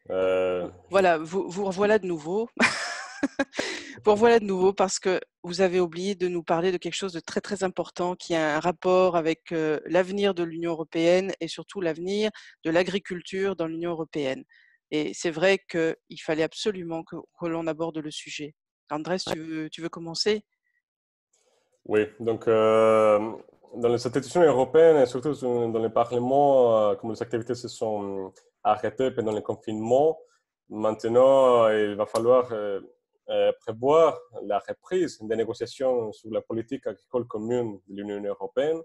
Voilà, vous revoilà de nouveau. Vous revoilà de nouveau parce que vous avez oublié de nous parler de quelque chose de très, très important qui a un rapport avec, l'avenir de l'Union européenne et surtout l'avenir de l'agriculture dans l'Union européenne. Et c'est vrai qu'il fallait absolument que l'on aborde le sujet. Andrés, tu veux commencer? Oui, donc dans les institutions européennes et surtout dans les parlements, comme les activités se sont arrêtées pendant le confinement, maintenant il va falloir prévoir la reprise des négociations sur la politique agricole commune de l'Union européenne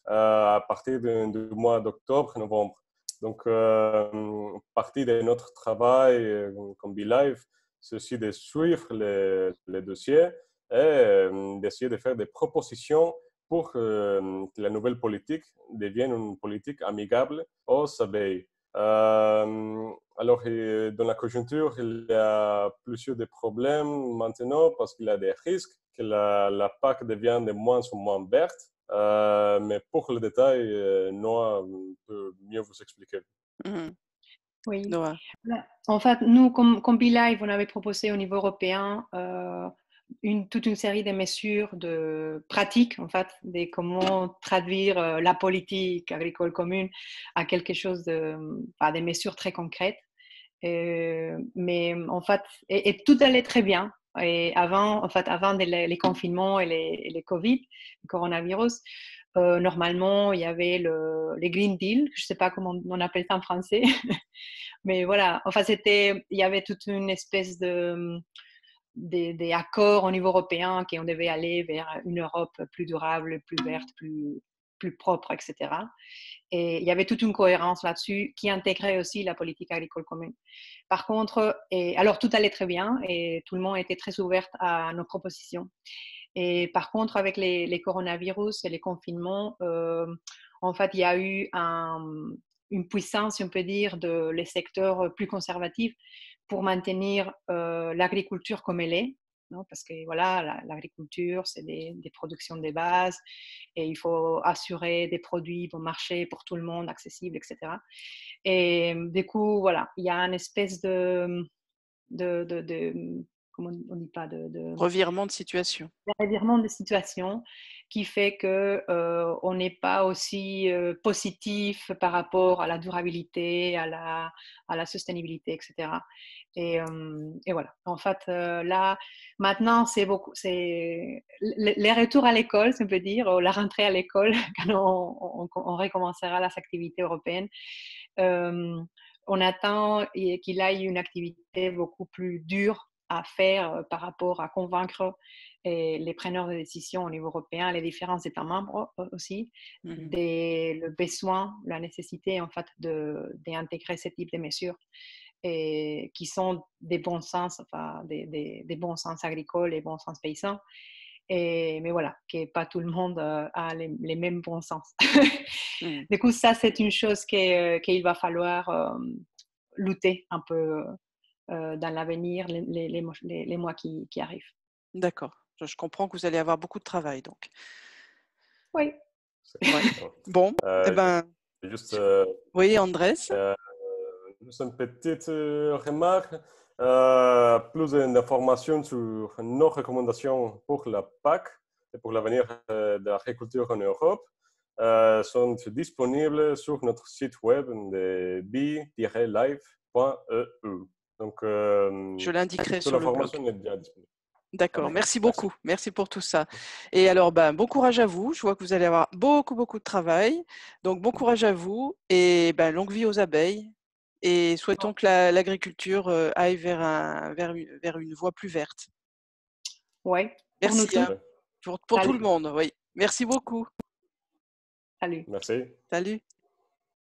à partir du mois d'octobre-novembre. Donc, partie de notre travail comme BeLive, c'est aussi de suivre les dossiers et d'essayer de faire des propositions pour que la nouvelle politique devienne une politique amicable aux abeilles. Alors, dans la conjoncture, il y a plusieurs de problèmes maintenant parce qu'il y a des risques que la PAC devienne de moins en moins verte. Mais pour le détail, Noah peut mieux vous expliquer. Mmh. Oui. Noah? En fait, nous, comme BeLive, on avait proposé au niveau européen toute une série de mesures de pratiques, en fait, de comment traduire la politique agricole commune à quelque chose des mesures très concrètes. Mais en fait, et tout allait très bien. Et avant, en fait, avant les confinements et les Covid, le coronavirus, normalement, il y avait les Green Deal, je ne sais pas comment on appelle ça en français, mais voilà, enfin, il y avait toute une espèce d'accords au niveau européen qu'on devait aller vers une Europe plus durable, plus verte, plus propre, etc. Et il y avait toute une cohérence là-dessus qui intégrait aussi la politique agricole commune. Par contre, alors tout allait très bien et tout le monde était très ouvert à nos propositions. Et par contre, avec les coronavirus et les confinements, en fait, il y a eu une puissance, si on peut dire, de les secteurs plus conservatifs pour maintenir l'agriculture comme elle est. Non, parce que voilà, l'agriculture, c'est des productions de base et il faut assurer des produits bon marché pour tout le monde, accessibles, etc. Et du coup, voilà, il y a une espèce de comment on dit pas, Revirement de situation. revirement de situation qui fait que on n'est pas aussi positif par rapport à la durabilité, à la sustainabilité, etc. Et voilà. En fait, là, maintenant, c'est les retours à l'école, si on peut dire, ou la rentrée à l'école, quand on recommencera les activités européennes. Euh, on attend qu'il y ait une activité beaucoup plus dure à faire par rapport à convaincre les preneurs de décision au niveau européen, les différents États membres aussi, le besoin, la nécessité en fait d'intégrer ce type de mesures et qui sont des bons sens, enfin des bons sens agricoles et bons sens paysans. Mais voilà, que pas tout le monde a les mêmes bons sens. Du coup, ça, c'est une chose qu'il va falloir lutter un peu dans l'avenir, les mois qui arrivent. D'accord. Je comprends que vous allez avoir beaucoup de travail donc. Oui. Ouais. Bon, eh ben, Juste, oui, Andrés? juste une petite remarque. Plus d'informations sur nos recommandations pour la PAC et pour l'avenir de l'agriculture en Europe sont disponibles sur notre site web de be-live.eu. Donc, Je l'indiquerai toute sur le blog. l'information est déjà disponible. D'accord, merci beaucoup. Merci pour tout ça. Et alors, bon courage à vous. Je vois que vous allez avoir beaucoup, beaucoup de travail. Donc, bon courage à vous et longue vie aux abeilles. Et souhaitons que l'agriculture aille vers une voie plus verte. Oui, pour nous Merci tous. pour tout le monde. Oui. Merci beaucoup. Salut. Merci. Salut.